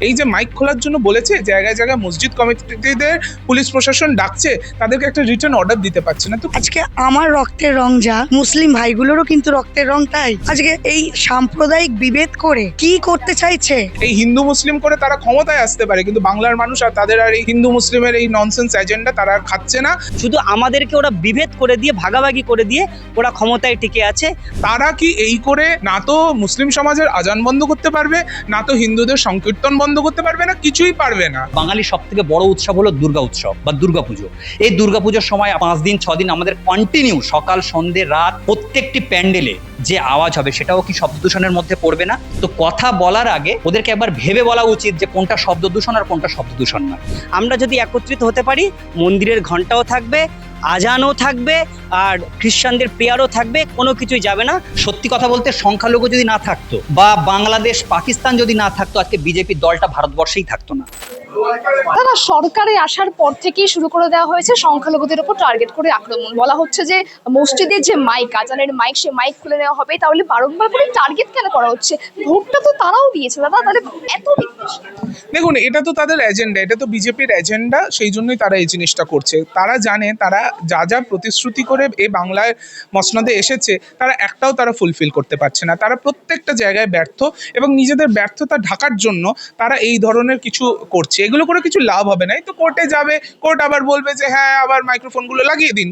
এই যে মাইক খোলার জন্য বলেছে, জায়গায় জায়গায় মসজিদ কমিটিদের পুলিশ প্রশাসন ডাকছে, তাদেরকে একটা রিটার্ন অর্ডার দিতে পারছে না। তো আজকে আমার রক্তের রং যা, মুসলিম ভাইগুলোরও কিন্তু রক্তের রং তাই। আজকে এই সাম্প্রদায়িক বিভেদ করে কি করতে চাইছে? এই হিন্দু মুসলিম করে তারা ক্ষমতায় আসতে পারে, কিন্তু বাংলার মানুষ আর তাদের আর এই হিন্দু মুসলিমের এই ননসেন্স এজেন্ডা তারা আর খাচ্ছে না। শুধু আমাদেরকে ওরা বিভেদ করে দিয়ে, ভাগাভাগি করে দিয়ে ওরা ক্ষমতায় টিকে আছে। তারা কি এই করে না তো মুসলিম সমাজের আজান বন্ধ করতে পারবে, না তো হিন্দুদের সংকীর্তন বন্ধ করতে পারবে, না কিছুই পারবে না। বাঙালির সব থেকে বড় উৎসব হলো দুর্গা উৎসব বা দুর্গাপুজো। এই দুর্গাপুজোর সময় 5 দিন 6 দিন আমাদের কন্টিনিউ সকাল সন্ধ্যে রাত প্রত্যেকটি প্যান্ডেলে যে আওয়াজ হবে সেটাও কি শব্দ দূষণের মধ্যে পড়বে না? তো কথা বলার আগে ওদেরকে একবার ভেবে বলা উচিত যে কোনটা শব্দ দূষণ আর কোনটা শব্দ দূষণ না। আমরা যদি একত্রিত হতে পারি, মন্দিরের ঘন্টাও থাকবে, আজানও থাকবে, আর খ্রিস্টানদের প্রেয়ারও থাকবে, কোনো কিছুই যাবে না। সত্যি কথা বলতে সংখ্যালঘু যদি না থাকতো বা বাংলাদেশ পাকিস্তান যদি না থাকতো, আজকে বিজেপি দলটা ভারতবর্ষেই থাকতো না। দাদা, সরকারে আসার পর থেকেই শুরু করে দেওয়া হয়েছে সংখ্যালঘুদের উপর টার্গেট করে আক্রমণ। বলা হচ্ছে যে মসজিদের যে মাইক, আজানের মাইক, সে মাইক খুলে নেওয়া হবে। তাহলে বারংবার করে টার্গেট কেন করা হচ্ছে? ভোটটা তো তারাও দিয়েছে দাদা, তাহলে এত বিদ্বেষ? দেখুন, এটা তো তাদের এজেন্ডা, এটা তো বিজেপির এজেন্ডা, সেই জন্যই তারা এই জিনিসটা করছে। তারা জানে তারা যা যা প্রতিশ্রুতি করে এই বাংলায় মসনদে এসেছে, তারা একটাও তারা ফুলফিল করতে পারছে না। তারা প্রত্যেকটা জায়গায় ব্যর্থ, এবং নিজেদের ব্যর্থতা ঢাকার জন্য তারা এই ধরনের কিছু করছে। এগুলো করে কিছু লাভ হবে না। এই তো কোর্টে যাবে, কোর্ট আবার বলবে যে হ্যাঁ আবার মাইক্রোফোনগুলো লাগিয়ে দিন,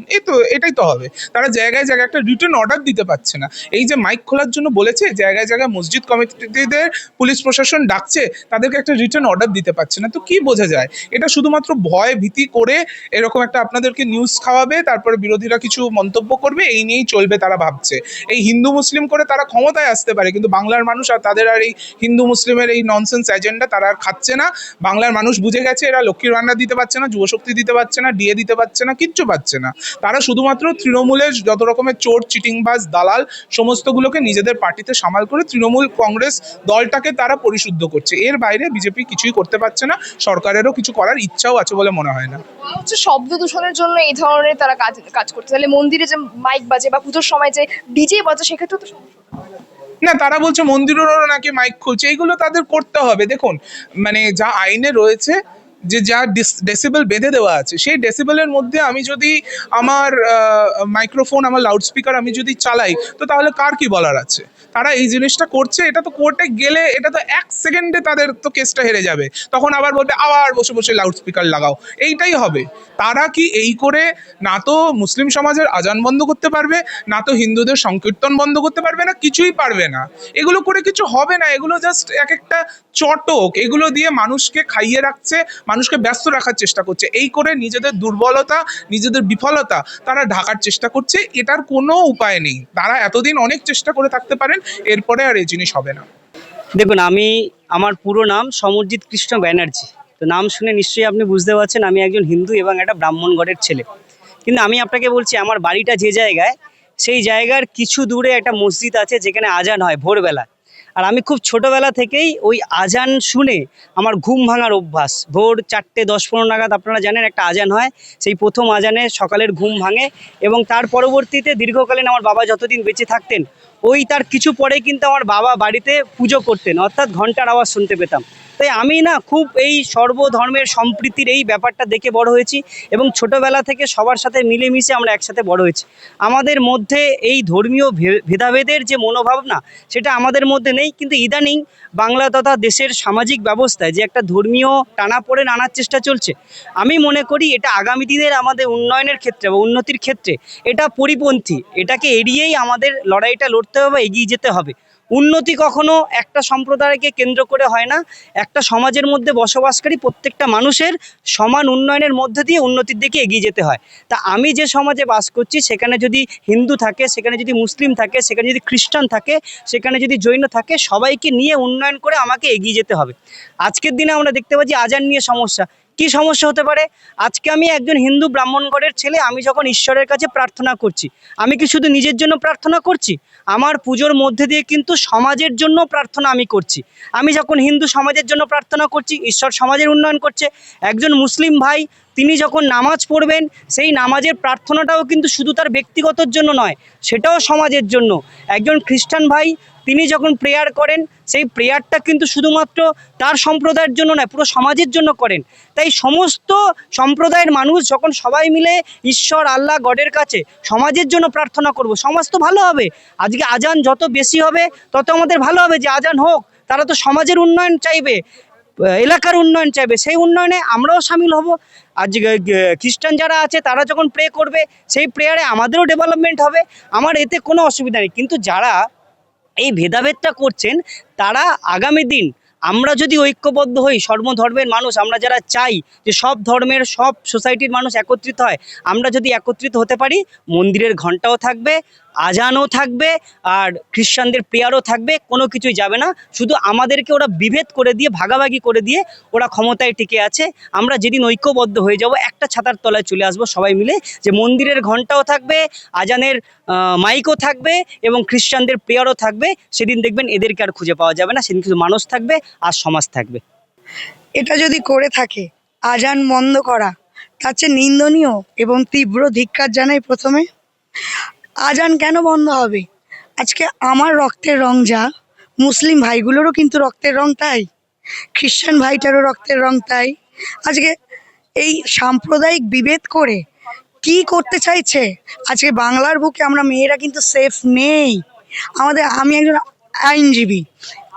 এটাই তো হবে। তারা জায়গায় জায়গায় একটা রিটার্ন অর্ডার দিতে পারছে না। এই যে মাইক খোলার জন্য বলেছে, জায়গায় জায়গায় মসজিদ কমিটিদের পুলিশ প্রশাসন ডাকছে, তাদেরকে একটা রিটার্ন অর্ডার দিতে পারছে না। তো কি বোঝা যায়? এটা শুধুমাত্র ভয় ভীতি করে এরকম একটা আপনাদেরকে নিউজ খাওয়াবে, তারপরে বিরোধীরা কিছু মন্তব্য করবে, এই নিয়েই চলবে তারা ভাবছে। এই হিন্দু মুসলিম করে তারা ক্ষমতায় আসতে পারে, কিন্তু বাংলার মানুষ আর তাদের আর এই হিন্দু মুসলিমের এই ননসেন্স এজেন্ডা তারা আর খাচ্ছে না। বাংলার মানুষ বুঝে গেছে এরা লক্ষ্মীর ভান্ডার দিতে পারছে না, যুবশক্তি দিতে পারছে না, ডিএ দিতে পারছে না, কিচ্ছু পাচ্ছে না। তারা শুধুমাত্র তৃণমূলের যত রকমের চোর চিটিংবাজ দালাল সমস্তগুলোকে নিজেদের পার্টিতে সামাল করে তৃণমূল কংগ্রেস দলটাকে তারা পরিশুদ্ধ করছে। এর বাইরে বিজেপি কিছুই করতে পারছে না, সরকারেরও কিছু করার ইচ্ছাও আছে বলে মনে হয় না। হচ্ছে শব্দ দূষণের জন্য এই ধরনের তারা কাজ করছে। তাহলে মন্দিরে যে মাইক বাজে বা পুজোর সময় যে ডিজে বাজে, সেক্ষেত্রে তো না, তারা বলছে মন্দিরেরও নাকি মাইক খুলছে, এইগুলো তাদের করতে হবে। দেখুন, মানে যা আইনে রয়েছে, যে যা ডেসিবেল বেঁধে দেওয়া আছে, সেই ডেসিবেলের মধ্যে আমি যদি আমার মাইক্রোফোন, আমার লাউডস্পিকার আমি যদি চালাই, তো তাহলে কার কি বলার আছে? তারা এই জিনিসটা করছে, এটা তো কোর্টে গেলে এটা তো 1 সেকেন্ডে তাদের তো কেসটা হেরে যাবে। তখন আবার বলবে আবার বসে বসে লাউডস্পিকার লাগাও, এইটাই হবে। তারা কি এই করে না তো মুসলিম সমাজের আজান বন্ধ করতে পারবে, না তো হিন্দুদের সংকীর্তন বন্ধ করতে পারবে, না কিছুই পারবে না। এগুলো করে কিছু হবে না। এগুলো জাস্ট এক একটা চটক, এগুলো দিয়ে মানুষকে খাইয়ে রাখছে, মানুষকে ব্যস্ত রাখার চেষ্টা করছে। এই করে নিজেদের দুর্বলতা, নিজেদের বিফলতা তারা ঢাকার চেষ্টা করছে। এটার কোনো উপায় নেই। তারা এতদিন অনেক চেষ্টা করে থাকতে পারেন, এরপরে আর এই জিনিস হবে না। দেখুন, আমার পুরো নাম সমরজিৎ কৃষ্ণ ব্যানার্জি। তো নাম শুনে নিশ্চয়ই আপনি বুঝতে পারছেন আমি একজন হিন্দু এবং একটা ব্রাহ্মণ ঘরের ছেলে। কিন্তু আমি আপনাকে বলছি, আমার বাড়িটা যে জায়গায়, সেই জায়গার কিছু দূরে একটা মসজিদ আছে যেখানে আজান হয় ভোরবেলা। আর আমি খুব ছোটোবেলা থেকেই ওই আজান শুনে আমার ঘুম ভাঙার অভ্যাস। ভোর 4টে 10-15 নাগাদ আপনারা জানেন একটা আজান হয়, সেই প্রথম আজানে সকালের ঘুম ভাঙে। এবং তার পরবর্তীতে দীর্ঘকালীন আমার বাবা যতদিন বেঁচে থাকতেন, ওই তার কিছু পরে কিন্তু আমার বাবা বাড়িতে পুজো করতেন, অর্থাৎ ঘন্টার আওয়াজ শুনতে পেতাম। তাই আমি না খুব এই সর্বধর্মের সম্প্রীতির এই ব্যাপারটা দেখে বড় হয়েছি, এবং ছোটোবেলা থেকে সবার সাথে মিলেমিশে আমরা একসাথে বড় হয়েছি। আমাদের মধ্যে এই ধর্মীয় ভেদাভেদের যে মনোভাবনা, সেটা আমাদের মধ্যে নেই। কিন্তু ইদানিং বাংলা তথা দেশের সামাজিক ব্যবস্থায় যে একটা ধর্মীয় টানাপোড়েন আনার চেষ্টা চলছে, আমি মনে করি এটা আগামী দিনের আমাদের উন্নয়নের ক্ষেত্রে বা উন্নতির ক্ষেত্রে এটা পরিপন্থী। এটাকে এড়িয়েই আমাদের লড়াইটা লড়তে হবে, এগিয়ে যেতে হবে। উন্নতি কখনো একটা সম্প্রদায়কে কেন্দ্র করে হয় না। একটা সমাজের মধ্যে বসবাসকারী প্রত্যেকটা মানুষের সমান উন্নয়নের মধ্যে দিয়ে উন্নতির দিকে এগিয়ে যেতে হয়। তা আমি যে সমাজে বাস করছি, সেখানে যদি হিন্দু থাকে, সেখানে যদি মুসলিম থাকে, সেখানে যদি খ্রিস্টান থাকে, সেখানে যদি জৈন থাকে, সবাইকে নিয়ে উন্নয়ন করে আমাকে এগিয়ে যেতে হবে। আজকের দিনে আমরা দেখতে পাচ্ছি আজান নিয়ে সমস্যা। কি সমস্যা হতে পারে? আজকে আমি একজন হিন্দু ব্রাহ্মণ ঘরের ছেলে, আমি যখন ঈশ্বরের কাছে প্রার্থনা করছি, আমি কি শুধু নিজের জন্য প্রার্থনা করছি? আমার পুজোর মধ্যে দিয়ে কিন্তু সমাজের জন্য প্রার্থনা আমি করছি। আমি যখন হিন্দু সমাজের জন্য প্রার্থনা করছি, ঈশ্বর সমাজের উন্নয়ন করছে। একজন মুসলিম ভাই তিনি যখন নামাজ পড়বেন, সেই নামাজের প্রার্থনাটাও কিন্তু শুধু তার ব্যক্তিগতর জন্য নয়, সেটাও সমাজের জন্য। একজন খ্রিস্টান ভাই তিনি যখন প্রেয়ার করেন সেই প্রেয়ারটা কিন্তু শুধুমাত্র তার সম্প্রদায়ের জন্য নয়, পুরো সমাজের জন্য করেন। তাই সমস্ত সম্প্রদায়ের মানুষ যখন সবাই মিলে ঈশ্বর আল্লাহ গডের কাছে সমাজের জন্য প্রার্থনা করব, সমাজ তো ভালো হবে। আজকে আজান যত বেশি হবে তত আমাদের ভালো হবে, যে আজান হোক, তারা তো সমাজের উন্নয়ন চাইবে, এলাকার উন্নয়ন চাইবে, সেই উন্নয়নে আমরাও সামিল হব। আর যে খ্রিস্টান যারা আছে তারা যখন প্রে করবে সেই প্রেয়ারে আমাদেরও ডেভেলপমেন্ট হবে, আমার এতে কোনো অসুবিধা নেই। কিন্তু যারা এই ভেদাভেদটা করছেন তারা আগামী দিন আমরা যদি ঐক্যবদ্ধ হই, সর্বধর্মের মানুষ আমরা যারা চাই যে সব ধর্মের সব সোসাইটির মানুষ একত্রিত হয়, আমরা যদি একত্রিত হতে পারি, মন্দিরের ঘণ্টাও থাকবে, আজানও থাকবে, আর খ্রিস্টানদের প্রেয়ারও থাকবে, কোনো কিছুই যাবে না। শুধু আমাদেরকে ওরা বিভেদ করে দিয়ে, ভাগাভাগি করে দিয়ে ওরা ক্ষমতায় টিকে আছে। আমরা যেদিন ঐক্যবদ্ধ হয়ে যাব, একটা ছাতার তলায় চলে আসবো সবাই মিলে, যে মন্দিরের ঘণ্টাও থাকবে, আজানের মাইকও থাকবে এবং খ্রিস্টানদের প্রেয়ারও থাকবে, সেদিন দেখবেন এদেরকে আর খুঁজে পাওয়া যাবে না, সেদিন কিছু মানুষ থাকবে আর সমাজ থাকবে। এটা যদি করে থাকে, আজান বন্ধ করা তার চেয়ে নিন্দনীয় এবং তীব্র ধিক্কার জানাই। প্রথমে আজান কেন বন্ধ হবে? আজকে আমার রক্তের রং যা, মুসলিম ভাইগুলোরও কিন্তু রক্তের রং তাই, খ্রিস্টান ভাইটারও রক্তের রং তাই। আজকে এই সাম্প্রদায়িক বিভেদ করে কি করতে চাইছে? আজকে বাংলার বুকে আমরা মেয়েরা কিন্তু সেফ নেই। আমি একজন আইনজীবী,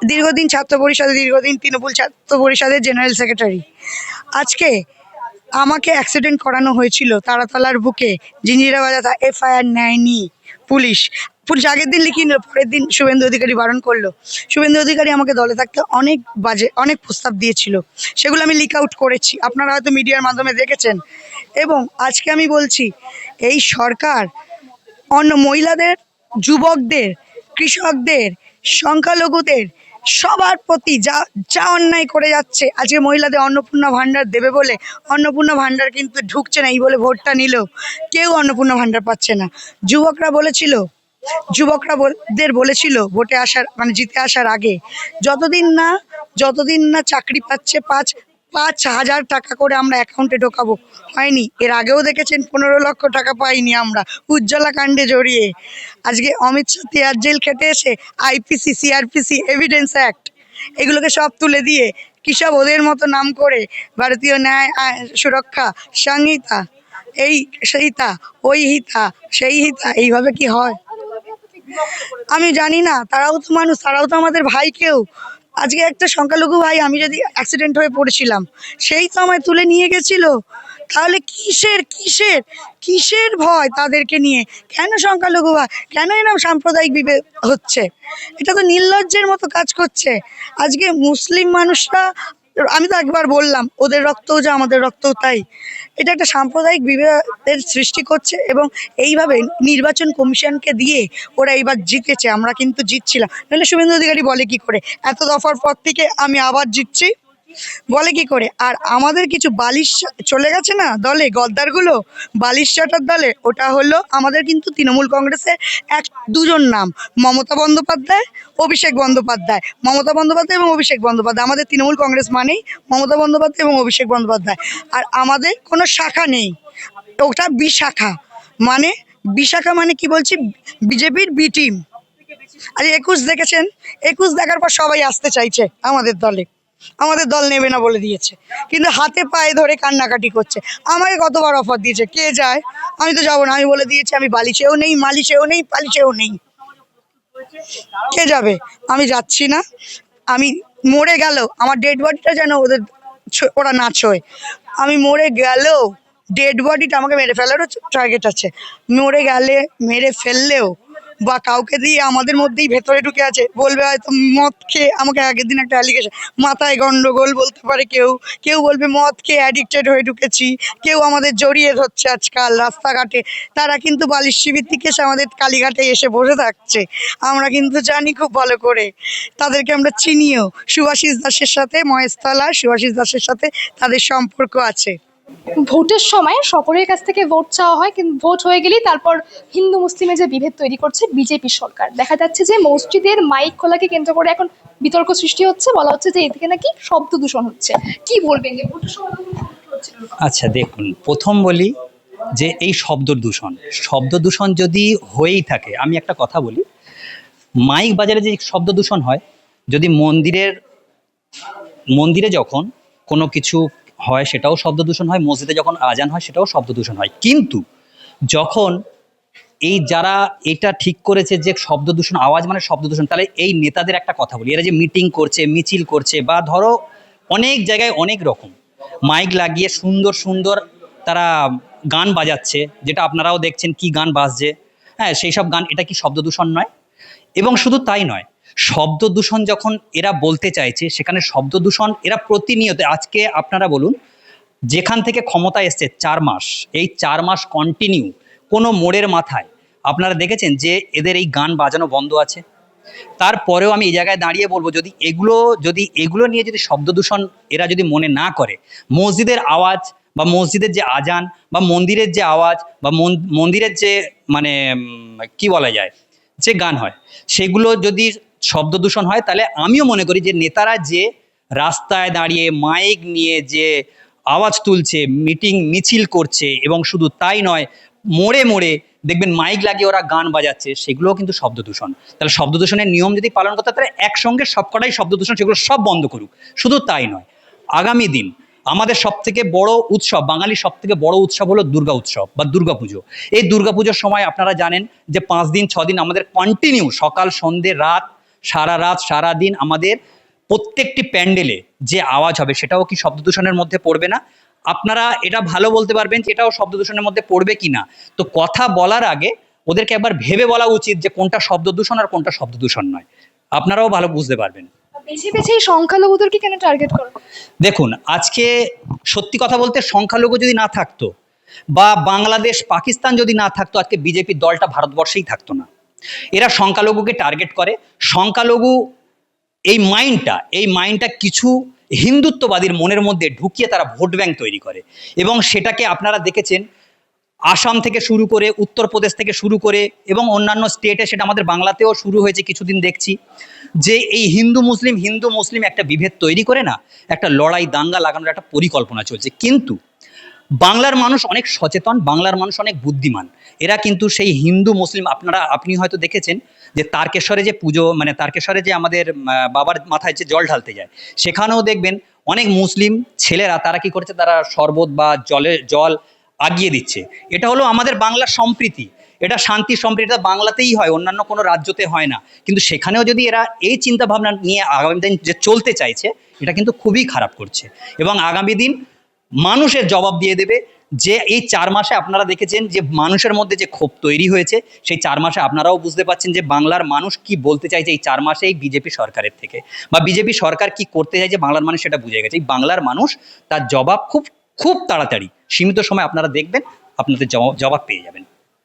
দীর্ঘদিন ছাত্র পরিষদে, দীর্ঘদিন তৃণমূল ছাত্র পরিষদের জেনারেল সেক্রেটারি। আজকে আমাকে অ্যাক্সিডেন্ট করানো হয়েছিল তারাতলার বুকে, জিঞ্জিরা বাজাতা, এফআইআর নেয়নি পুলিশ। আগের দিন লিখিয়ে নিল, পরের দিন শুভেন্দু অধিকারী বারণ করলো। শুভেন্দু অধিকারী আমাকে দলে থাকতে অনেক প্রস্তাব দিয়েছিল, সেগুলো আমি লিক আউট করেছি, আপনারা হয়তো মিডিয়ার মাধ্যমে দেখেছেন। এবং আজকে আমি বলছি, এই সরকার অন্য মহিলাদের, যুবকদের, কৃষকদের, সংখ্যালঘুদের সবার প্রতি যা অন্যায় করে যাচ্ছে। আজকে মহিলাদের অন্নপূর্ণা ভাণ্ডার দেবে বলে অন্নপূর্ণা ভাণ্ডার কিন্তু ঢুকছে না, এই বলে ভোটটা নিলেও কেউ অন্নপূর্ণা ভাণ্ডার পাচ্ছে না। যুবকদের বলেছিল ভোটে আসার জিতে আসার আগে, যতদিন না চাকরি পাচ্ছে 5,000 টাকা করে আমরা অ্যাকাউন্টে ঢোকাবো। হয়নি। এর আগেও দেখেছেন 15 লক্ষ টাকা পাইনি আমরা উজ্জ্বলা কাণ্ডে জড়িয়ে। আজকে অমিত শাহ তিহার জেল খেটে এসে আইপিসি, সিআরপিসি, এভিডেন্স অ্যাক্ট এগুলোকে সব তুলে দিয়ে কি সব ওদের মতো নাম করে ভারতীয় ন্যায় সুরক্ষা সংহিতা, এই সেইতা, ওই হিতা, সেই হিতা, এইভাবে কি হয়? আমি জানি না, তারাও তো মানুষ, তারাও তো আমাদের ভাই। কেউ আজকে একটা সংখ্যালঘু ভাই, আমি যদি অ্যাক্সিডেন্ট হয়ে পড়েছিলাম, সেই তো আমায় তুলে নিয়ে গেছিল। তাহলে কিসের ভয় তাদেরকে নিয়ে? কেন সংখ্যালঘু ভাই, কেন এরকম সাম্প্রদায়িক বিভেদ হচ্ছে? এটা তো নির্লজ্জের মতো কাজ করছে। আজকে মুসলিম মানুষরা, আমি তো একবার বললাম, ওদের রক্তও যা আমাদের রক্তও তাই। এটা একটা সাম্প্রদায়িক বিভেদের সৃষ্টি করছে এবং এইভাবে নির্বাচন কমিশনকে দিয়ে ওরা এইবার জিতেছে। আমরা কিন্তু জিতছিলাম, নাহলে শুভেন্দু অধিকারী বলে কি করে এত দফার পর থেকে আমি আবার জিতছি, বলে কি করে? আর আমাদের কিছু বালিশ চলে গেছে না দলে, গদ্দারগুলো বালিশ চাটার দলে, ওটা হলো আমাদের কিন্তু তৃণমূল কংগ্রেসের দুজন নাম, মমতা বন্দ্যোপাধ্যায়, অভিষেক বন্দ্যোপাধ্যায়। মমতা বন্দ্যোপাধ্যায় এবং অভিষেক বন্দ্যোপাধ্যায়, আমাদের তৃণমূল কংগ্রেস মানেই মমতা বন্দ্যোপাধ্যায় এবং অভিষেক বন্দ্যোপাধ্যায়। আর আমাদের কোনো শাখা নেই, ওটা বিশাখা মানে কি বলছি, বিজেপির বি টিম। আজ 21 দেখেছেন, 21 দেখার পর সবাই আসতে চাইছে আমাদের দলে, আমাদের দল নেবে না বলে দিয়েছে, কিন্তু হাতে পায়ে ধরে কান্নাকাটি করছে। আমাকে কতবার অফার দিয়েছে, কে যায়? আমি তো যাবো না, আমি বলে দিয়েছি আমি বালিশেও নেই, মালিশেও নেই, পালিশেও নেই, কে যাবে? আমি যাচ্ছি না। আমি মরে গেল আমার ডেড বডিটা যেন ওরা না ছোয়। আমি মরে গেলেও ডেড বডিটা আমাকে মেরে ফেলারও টার্গেট আছে। মেরে ফেললেও বা কাউকে দিয়ে আমাদের মধ্যেই ভেতরে ঢুকে আছে, বলবে হয়তো মদ খেয়ে, আমাকে আগের দিন একটা অ্যালিগেশন, মাথায় গন্ডগোল বলতে পারে কেউ বলবে মদ খেয়ে অ্যাডিক্টেড হয়ে ঢুকেছি, কেউ আমাদের জড়িয়ে ধরছে আজকাল রাস্তাঘাটে। তারা কিন্তু বালিশ শিবির থেকে এসে আমাদের কালীঘাটে এসে বসে থাকছে, আমরা কিন্তু জানি খুব ভালো করে, তাদেরকে আমরা চিনিও। সুভাষিস দাসের সাথে, মহেশতলার সুভাষিস দাসের সাথে তাদের সম্পর্ক আছে। ভোটের সময় সকলের কাছ থেকে ভোট চাওয়া হয়, কিন্তু ভোট হয়ে গেলেই তারপর হিন্দু মুসলিমের যে বিভেদ তৈরি করছে বিজেপি সরকার। দেখা যাচ্ছে যে মসজিদের মাইক খোলাকে কেন্দ্র করে এখন বিতর্ক সৃষ্টি হচ্ছে, বলা হচ্ছে যে এদিকে নাকি শব্দ দূষণ হচ্ছে। কি বলবেন যে ভোটের সময়? আচ্ছা দেখুন, প্রথম বলি যে এই শব্দ দূষণ যদি হয়েই থাকে, আমি একটা কথা বলি, মাইক বাজারে যে শব্দ দূষণ হয়, যদি মন্দিরে যখন কোনো কিছু হয় সেটাও শব্দ দূষণ হয়, মসজিদে যখন আজান হয় সেটাও শব্দ দূষণ হয়। কিন্তু যখন এই যারা এটা ঠিক করেছে যে শব্দ দূষণ, আওয়াজ মানে শব্দ দূষণ, তাহলে এই নেতাদের একটা কথা বলি, এরা যে মিটিং করছে, মিছিল করছে, বা ধরো অনেক জায়গায় অনেক রকম মাইক লাগিয়ে সুন্দর সুন্দর তারা গান বাজাচ্ছে, যেটা আপনারাও দেখছেন কি গান বাজছে, হ্যাঁ সেই সব গান, এটা কি শব্দ দূষণ নয়? এবং শুধু তাই নয়, শব্দ দূষণ যখন এরা বলতে চাইছে, সেখানে শব্দ দূষণ এরা প্রতিনিয়ত, আজকে আপনারা বলুন, যেখান থেকে ক্ষমতা এসছে 4 মাস, এই 4 মাস কন্টিনিউ কোনো মোড়ের মাথায় আপনারা দেখেছেন যে এদের এই গান বাজানো বন্ধ আছে? তারপরেও আমি এই জায়গায় দাঁড়িয়ে বলবো, যদি এগুলো নিয়ে যদি শব্দ দূষণ এরা যদি মনে না করে, মসজিদের আওয়াজ বা মসজিদের যে আজান বা মন্দিরের যে আওয়াজ বা মন্দিরের যে মানে কি বলা যায় যে গান হয়, সেগুলো যদি শব্দ দূষণ হয়, তাহলে আমিও মনে করি যে নেতারা যে রাস্তায় দাঁড়িয়ে মাইক নিয়ে যে আওয়াজ তুলছে, মিছিল করছে, এবং শুধু তাই নয়, মোড়ে মোড়ে দেখবেন মাইক লাগিয়ে ওরা গান বাজাচ্ছে, সেগুলোও কিন্তু শব্দ দূষণ। তাহলে শব্দ দূষণের নিয়ম যদি পালন করতে, তাহলে একসঙ্গে সবকটাই শব্দ দূষণ, সেগুলো সব বন্ধ করুক। শুধু তাই নয়, আগামী দিন আমাদের সবথেকে বড় উৎসব, বাঙালির সবথেকে বড় উৎসব হলো দুর্গা উৎসব বা দুর্গাপুজো। এই দুর্গাপুজোর সময় আপনারা জানেন যে 5 দিন 6 দিন আমাদের কন্টিনিউ সকাল সন্ধ্যে রাত সারা দিন আমাদের প্রত্যেকটি প্যান্ডেলে যে আওয়াজ হবে, সেটাও কি শব্দ দূষণের মধ্যে পড়বে না? আপনারা এটা ভালো বলতে পারবেন যে এটাও শব্দ দূষণের মধ্যে পড়বে কিনা। তো কথা বলার আগে ওদেরকে একবার ভেবে বলা উচিত যে কোনটা শব্দ দূষণ আর কোনটা শব্দ দূষণ নয়। আপনারাও ভালো বুঝতে পারবেন। বেছে বেছে এই সংখ্যালঘুদেরকে কেন টার্গেট করা? দেখুন, আজকে সত্যি কথা বলতে সংখ্যালঘু যদি না থাকতো বা বাংলাদেশ পাকিস্তান যদি না থাকতো, আজকে বিজেপি দলটা ভারতবর্ষেই থাকতো না। এরা সংখ্যালঘুকে টার্গেট করে। সংখ্যালঘু এই মাইন্ডটা কিছু হিন্দুত্ববাদীর মনের মধ্যে ঢুকিয়ে তারা ভোট ব্যাংক তৈরি করে, এবং সেটাকে আপনারা দেখেছেন আসাম থেকে শুরু করে, উত্তরপ্রদেশ থেকে শুরু করে, এবং অন্যান্য স্টেটে, সেটা আমাদের বাংলাতেও শুরু হয়েছে কিছুদিন দেখছি, যে এই হিন্দু মুসলিম একটা বিভেদ তৈরি করে না, একটা লড়াই দাঙ্গা লাগানোর একটা পরিকল্পনা চলছে। কিন্তু বাংলার মানুষ অনেক সচেতন, বাংলার মানুষ অনেক বুদ্ধিমান। এরা কিন্তু সেই হিন্দু মুসলিম, আপনি হয়তো দেখেছেন যে তারকেশ্বরে যে পুজো, মানে তারকেশ্বরে যে আমাদের বাবার মাথায় যে জল ঢালতে যায়, সেখানেও দেখবেন অনেক মুসলিম ছেলেরা তারা কি করছে, তারা শরবত বা জল আগিয়ে দিচ্ছে। এটা হলো আমাদের বাংলার সম্প্রীতি, এটা শান্তি সম্প্রীতি, এটা বাংলাতেই হয়, অন্যান্য কোনো রাজ্যতে হয় না। কিন্তু সেখানেও যদি এরা এই চিন্তা ভাবনা নিয়ে আগামী দিন যে চলতে চাইছে, এটা কিন্তু খুবই খারাপ করছে। এবং আগামী দিন মানুষের জবাব দিয়ে দেবে যে এই 4 মাসে আপনারা দেখেছেন যে মানুষের মধ্যে যে ক্ষোভ তৈরি হয়েছে, সেই 4 মাসে আপনারাও বুঝতে পারছেন যে বাংলার মানুষ কি বলতে চাইছে এই 4 মাসে এই বিজেপি সরকারের থেকে, বা বিজেপি সরকার কি করতে চাইছে বাংলার মানুষ সেটা বুঝে গেছে। এই বাংলার মানুষ তার জবাব খুব তাড়াতাড়ি সীমিত সময় আপনারা দেখবেন, আপনাদের জবাব পেয়ে যাবেন।